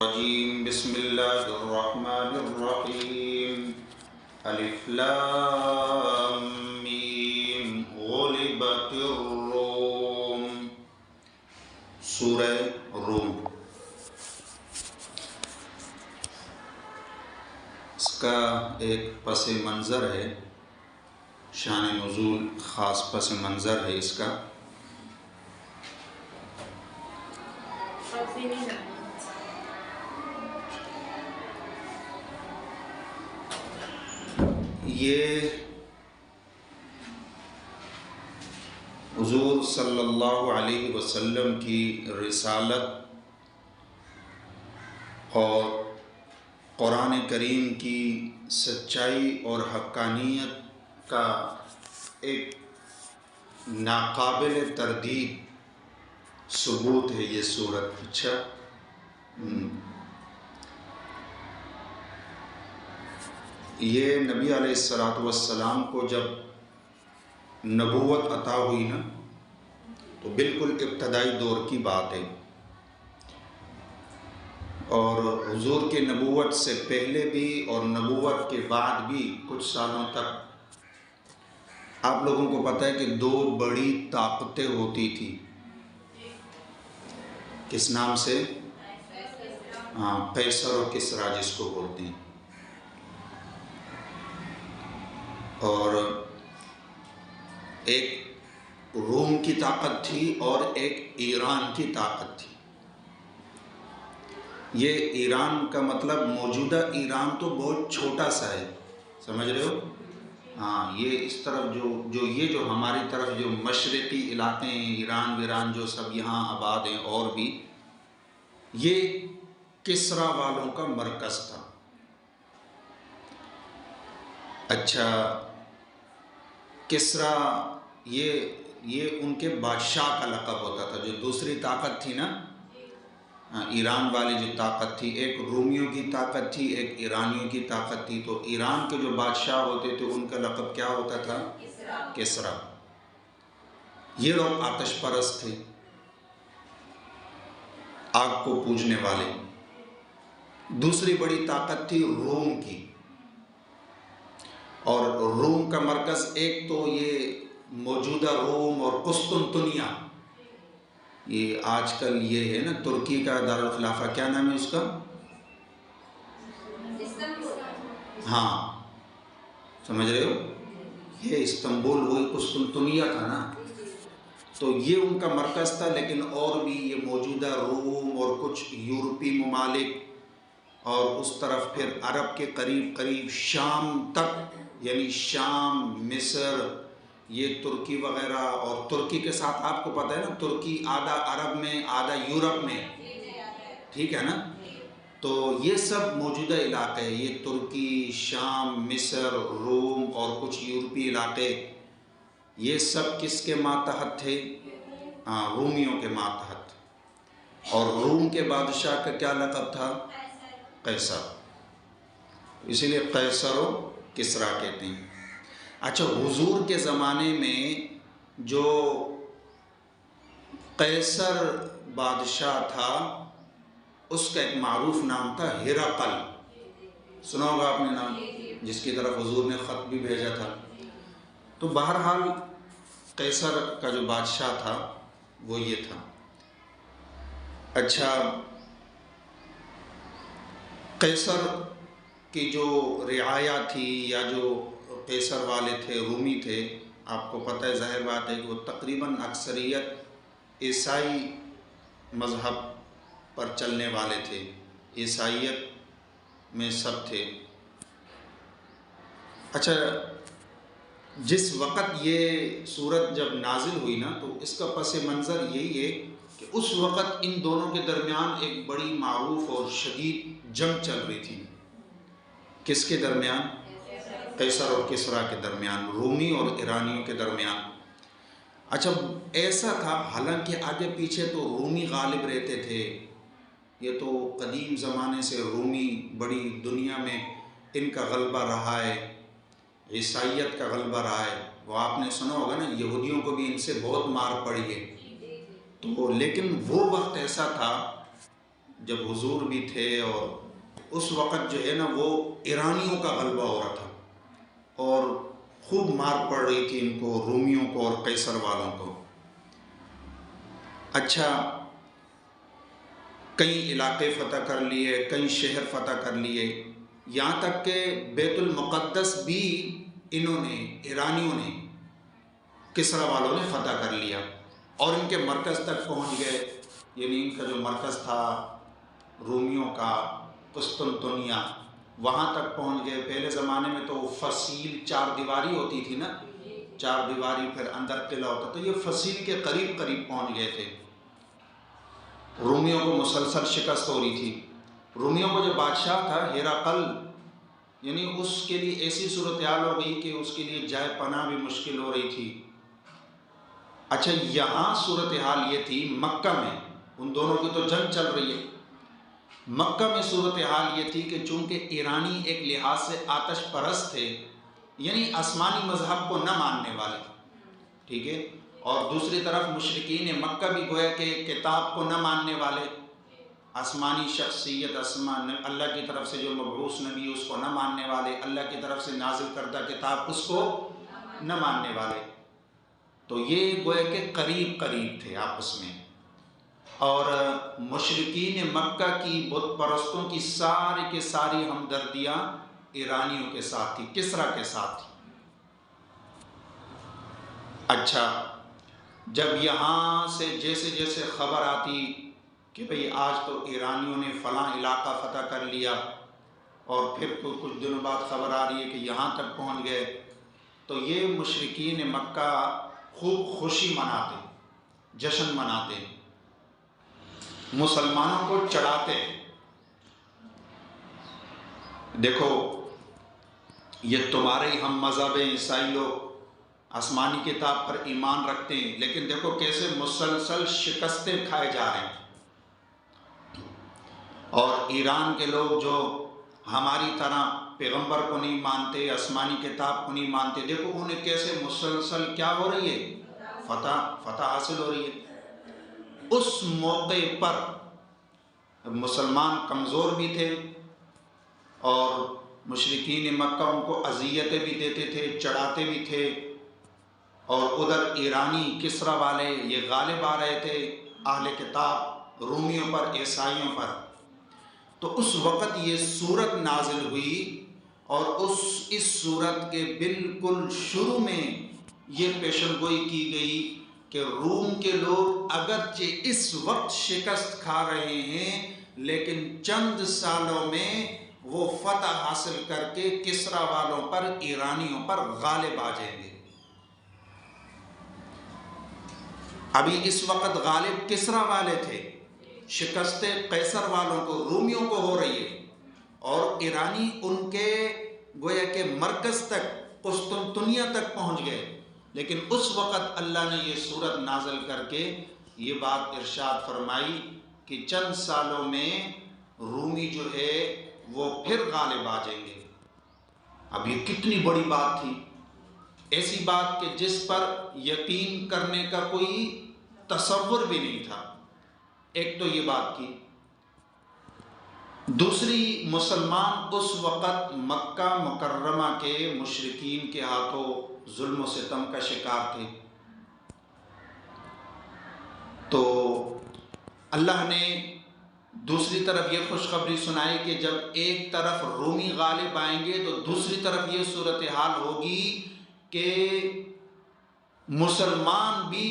الرجيم بسم الله الرحمن الرحيم الف لام میم غلبت الروم سورہ روم. اس کا ایک پس منظر ہے، شان نزول خاص پس منظر ہے اس کا. یہ حضور صلی اللہ علیہ وسلم کی رسالت اور قرآن کریم کی سچائی اور حقانیت کا ایک ناقابل تردید ثبوت ہے یہ سورت. اچھا، یہ نبی علیہ السلام کو جب نبوت عطا ہوئی نا، تو بالکل ابتدائی دور کی بات ہے. اور حضور کے نبوت سے پہلے بھی اور نبوت کے بعد بھی کچھ سالوں تک آپ لوگوں کو پتہ ہے کہ دو بڑی طاقتیں ہوتی تھی. کس نام سے؟ قیصر اور کسریٰ جس کو بولتے ہیں. اور ایک روم کی طاقت تھی اور ایک ایران کی طاقت تھی. یہ ایران کا مطلب موجودہ ایران تو بہت چھوٹا سا ہے، سمجھ رہے ہو؟ یہ اس طرف جو ہماری طرف جو مشرقی علاقے ہیں، ایران ویران جو سب یہاں آباد ہیں، اور بھی یہ کسریٰ والوں کا مرکز تھا. اچھا، کسریٰ یہ ان کے بادشاہ کا لقب ہوتا تھا. جو دوسری طاقت تھی نا، ایران والی جو طاقت تھی، ایک رومیوں کی طاقت تھی، ایک ایرانیوں کی طاقت تھی. تو ایران کے جو بادشاہ ہوتے تھے ان کا لقب کیا ہوتا تھا؟ کسریٰ. یہ لوگ آتش پرست تھے، آگ کو پوجنے والے. دوسری بڑی طاقت تھی روم کی، اور روم کا مرکز ایک تو یہ موجودہ روم اور قسطنطنیہ، یہ آج کل یہ ہے نا ترکی کا دارالخلافہ، کیا نام ہے اس کا؟ سمجھ رہے ہو؟ یہ استنبول وہی قسطنطنیہ تھا نا. تو یہ ان کا مرکز تھا. لیکن اور بھی یہ موجودہ روم اور کچھ یورپی ممالک، اور اس طرف پھر عرب کے قریب قریب شام تک، یعنی شام، مصر، یہ ترکی وغیرہ. اور ترکی کے ساتھ آپ کو پتہ ہے نا، ترکی آدھا عرب میں آدھا یورپ میں، ٹھیک ہے نا. تو یہ سب موجودہ علاقے ہیں، یہ ترکی، شام، مصر، روم اور کچھ یورپی علاقے، یہ سب کس کے ماتحت تھے؟ رومیوں کے ماتحت. اور روم کے بادشاہ کا کیا لقب تھا؟ قیصر. اسی لیے قیصر و کسریٰ کہتے ہیں. اچھا، حضور کے زمانے میں جو قیصر بادشاہ تھا، اس کا ایک معروف نام تھا ہرقل. سنا ہوگا آپ نے نام، جس کی طرف حضور نے خط بھی بھیجا تھا. تو بہرحال قیصر کا جو بادشاہ تھا وہ یہ تھا. اچھا، قیصر کی جو رعایا تھی، یا جو قیصر والے تھے، رومی تھے، آپ کو پتہ ہے، ظاہر بات ہے کہ وہ تقریباً اکثریت عیسائی مذہب پر چلنے والے تھے، عیسائیت میں سب تھے. اچھا، جس وقت یہ سورت جب نازل ہوئی نا، تو اس کا پس منظر یہی ہے کہ اس وقت ان دونوں کے درمیان ایک بڑی معروف اور شدید جنگ چل رہی تھی. کس کے درمیان؟ قیصر اور کسریٰ کے درمیان، رومی اور ایرانیوں کے درمیان. اچھا، ایسا تھا، حالانکہ آگے پیچھے تو رومی غالب رہتے تھے. یہ تو قدیم زمانے سے رومی بڑی دنیا میں ان کا غلبہ رہا ہے، عیسائیت کا غلبہ رہا ہے. وہ آپ نے سنا ہوگا نا، یہودیوں کو بھی ان سے بہت مار پڑی ہے. تو لیکن وہ وقت ایسا تھا جب حضور بھی تھے، اور اس وقت جو ہے نا وہ ایرانیوں کا غلبہ ہو رہا تھا اور خوب مار پڑ رہی تھی ان کو، رومیوں کو اور قیصر والوں کو۔ اچھا، کئی علاقے فتح کر لیے، کئی شہر فتح کر لیے، یہاں تک کہ بیت المقدس بھی انہوں نے، ایرانیوں نے، کسرا والوں نے فتح کر لیا اور ان کے مرکز تک پہنچ گئے۔ یعنی ان کا جو مرکز تھا رومیوں کا، قسطنطنیہ، وہاں تک پہنچ گئے۔ پہلے زمانے میں تو فصیل 4 دیواری ہوتی تھی نا، 4 دیواری پھر اندر قلعہ ہوتا، تو یہ فصیل کے قریب قریب پہنچ گئے تھے۔ رومیوں کو مسلسل شکست ہو رہی تھی۔ رومیوں کو جو بادشاہ تھا ہیراقل، یعنی اس کے لیے ایسی صورتحال ہو گئی کہ اس کے لیے جائے پناہ بھی مشکل ہو رہی تھی۔ اچھا، یہاں صورتحال یہ تھی مکہ میں، ان دونوں کی تو جنگ چل رہی ہے، مکہ میں صورتحال یہ تھی کہ چونکہ ایرانی ایک لحاظ سے آتش پرست تھے، یعنی آسمانی مذہب کو نہ ماننے والے، ٹھیک ہے، اور دوسری طرف مشرکین مکہ بھی گویا کہ کتاب کو نہ ماننے والے، آسمانی شخصیت، اللہ کی طرف سے جو مبعوث نبی اس کو نہ ماننے والے، اللہ کی طرف سے نازل کردہ کتاب اس کو نہ ماننے والے۔ تو یہ گویا کہ قریب قریب تھے آپس میں، اور مشرکین مکہ کی بت پرستوں کی ساری کے ساری ہمدردیاں ایرانیوں کے ساتھ تھی، کسرا کے ساتھ تھی۔ اچھا، جب یہاں سے جیسے جیسے خبر آتی کہ بھئی آج تو ایرانیوں نے فلاں علاقہ فتح کر لیا، اور پھر کچھ دنوں بعد خبر آ رہی ہے کہ یہاں تک پہنچ گئے، تو یہ مشرکین مکہ خوب خوشی مناتے، جشن مناتے، مسلمانوں کو چڑھاتے۔ دیکھو، یہ تمہارے ہم مذہب عیسائی لوگ آسمانی کتاب پر ایمان رکھتے ہیں، لیکن دیکھو کیسے مسلسل شکستیں کھائے جا رہے ہیں، اور ایران کے لوگ جو ہماری طرح پیغمبر کو نہیں مانتے، آسمانی کتاب کو نہیں مانتے، دیکھو انہیں کیسے مسلسل کیا ہو رہی ہے، فتح حاصل ہو رہی ہے۔ اس موقع پر مسلمان کمزور بھی تھے، اور مشرکین مکہ ان کو اذیتیں بھی دیتے تھے، چڑھاتے بھی تھے، اور ادھر ایرانی کسرا والے یہ غالب آ رہے تھے اہل کتاب رومیوں پر، عیسائیوں پر۔ تو اس وقت یہ سورت نازل ہوئی، اور اس سورت کے بالکل شروع میں یہ پیشن گوئی کی گئی کہ روم کے لوگ اگرچہ اس وقت شکست کھا رہے ہیں، لیکن چند سالوں میں وہ فتح حاصل کر کے کسرا والوں پر، ایرانیوں پر غالب آ جائیں گے۔ ابھی اس وقت غالب کسرا والے تھے، شکست قیصر والوں کو، رومیوں کو ہو رہی ہے، اور ایرانی ان کے گویا کہ مرکز تک، قسطنطنیہ تک پہنچ گئے۔ لیکن اس وقت اللہ نے یہ سورت نازل کر کے یہ بات ارشاد فرمائی کہ چند سالوں میں رومی جو ہے وہ پھر غالب آ جائیں گے۔ اب یہ کتنی بڑی بات تھی، ایسی بات کہ جس پر یقین کرنے کا کوئی تصور بھی نہیں تھا۔ ایک تو یہ بات کی، دوسری، مسلمان اس وقت مکہ مکرمہ کے مشرکین کے ہاتھوں ظلم و ستم کا شکار تھے۔ تو اللہ نے دوسری طرف یہ خوشخبری سنائی کہ جب ایک طرف رومی غالب آئیں گے تو دوسری طرف یہ صورتحال ہوگی کہ مسلمان بھی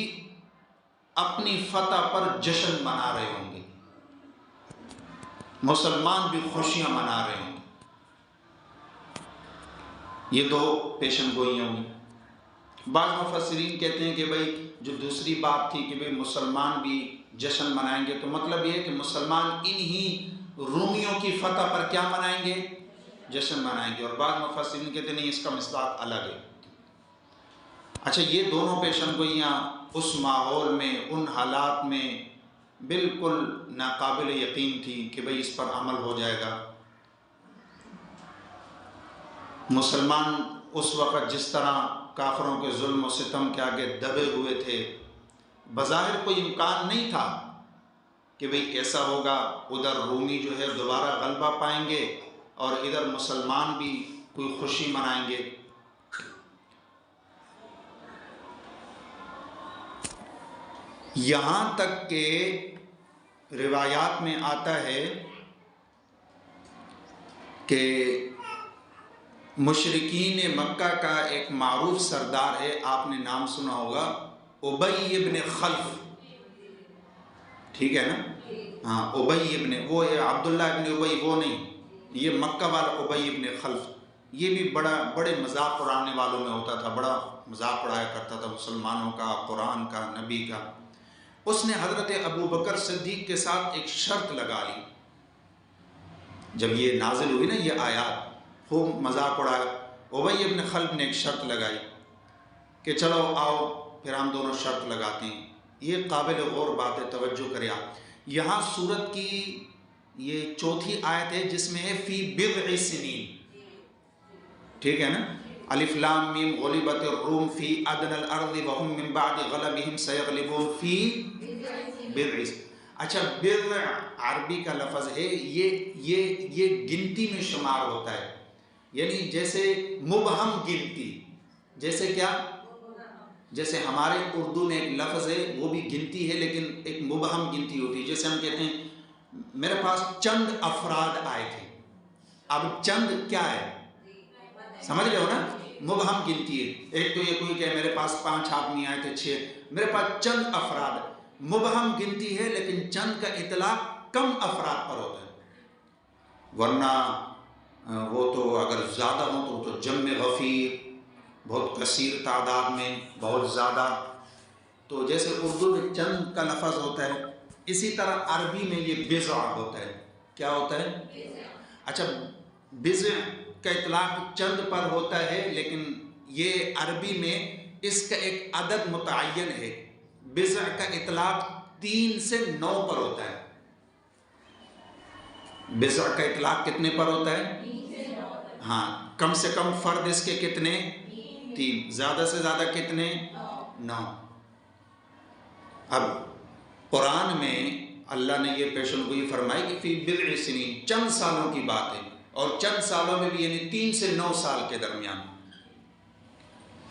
اپنی فتح پر جشن منا رہے ہوں گے، مسلمان بھی خوشیاں منا رہے ہوں گے۔ یہ دو پیشن گوئیاں ہوئی۔ بعض مفسرین کہتے ہیں کہ بھئی جو دوسری بات تھی کہ بھئی مسلمان بھی جشن منائیں گے، تو مطلب یہ ہے کہ مسلمان انہی رومیوں کی فتح پر کیا منائیں گے، جشن منائیں گے، اور بعض مفسرین کہتے ہیں نہیں، اس کا مصداق الگ ہے۔ اچھا، یہ دونوں پیشن گوئیاں اس ماحول میں، ان حالات میں بالکل ناقابل یقین تھی کہ بھئی اس پر عمل ہو جائے گا۔ مسلمان اس وقت جس طرح کافروں کے ظلم و ستم کے آگے دبے ہوئے تھے، بظاہر کوئی امکان نہیں تھا کہ بھئی ایسا ہوگا، ادھر رومی جو ہے دوبارہ غلبہ پائیں گے اور ادھر مسلمان بھی کوئی خوشی منائیں گے۔ یہاں تک کہ روایات میں آتا ہے کہ مشرکین مکہ کا ایک معروف سردار ہے، آپ نے نام سنا ہوگا، ابی ابن خلف، ٹھیک ہے نا؟ ہاں، ابی ابن، وہ عبداللہ ابن ابی وہ نہیں، یہ مکہ والا ابی ابن خلف، یہ بھی بڑے مذاق اڑانے والوں میں ہوتا تھا، بڑا مذاق اڑایا کرتا تھا مسلمانوں کا، قرآن کا، نبی کا۔ اس نے حضرت ابو بکر صدیق کے ساتھ ایک شرط لگا لی، جب یہ نازل ہوئی نا یہ آیات، خوب مذاق اڑایا۔ ابی ابن خلف نے ایک شرط لگائی کہ چلو آؤ پھر ہم دونوں شرط لگاتے ہیں۔ یہ قابل غور بات ہے، توجہ کریں آپ۔ یہاں سورت کی یہ چوتھی آیت ہے جس میں ہے فی بضع سنین، ٹھیک ہے نا؟ الف لام میم غلبت الروم فی ادنی الارض وهم من بعد غلبهم سیغلبون فی بضع۔ اچھا، بضع عربی کا لفظ ہے، یہ گنتی میں شمار ہوتا ہے، یعنی جیسے مبہم گنتی، جیسے کیا؟ جیسے ہمارے اردو میں ایک لفظ ہے وہ بھی گنتی ہے لیکن ایک مبہم گنتی ہوتی ہے، جیسے ہم کہتے ہیں میرے پاس چند افراد آئے تھے، اب چند کیا ہے؟ سمجھ رہے ہو نا؟ مبہم گنتی ہے۔ ایک تو یہ کوئی کہ میرے پاس 5 آدمی آئے تھے، 6، میرے پاس چند افراد، مبہم گنتی ہے لیکن چند کا اطلاق کم افراد پر ہوتا ہے، ورنہ وہ تو اگر زیادہ ہوں تو وہ تو جمع غفیر، بہت کثیر تعداد میں، بہت زیادہ۔ تو جیسے اردو میں چند کا لفظ ہوتا ہے، اسی طرح عربی میں یہ بضع ہوتا ہے۔ کیا ہوتا ہے؟ اچھا، بضع کا اطلاق چند پر ہوتا ہے لیکن یہ عربی میں اس کا ایک عدد متعین ہے۔ بضع کا اطلاق 3 سے 9 پر ہوتا ہے۔ بضع کا اطلاق کتنے پر ہوتا ہے؟ ہاں، کم سے کم فرد اس کے کتنے؟ 3، زیادہ سے زیادہ کتنے؟ 9۔ اب قرآن میں اللہ نے یہ پیشن گوئی فرمائی کہ فی بضع سنین، چند سالوں کی بات ہے، اور چند سالوں میں بھی یعنی 3 سے 9 سال کے درمیان۔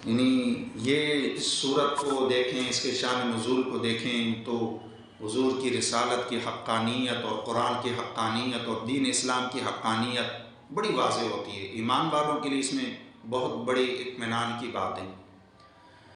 یعنی یہ اس صورت کو دیکھیں، اس کے شان نزول کو دیکھیں تو حضور کی رسالت کی حقانیت اور قرآن کی حقانیت اور دین اسلام کی حقانیت بڑی واضح ہوتی ہے۔ ایمان والوں کے لیے اس میں بہت بڑی اطمینان کی بات ہے۔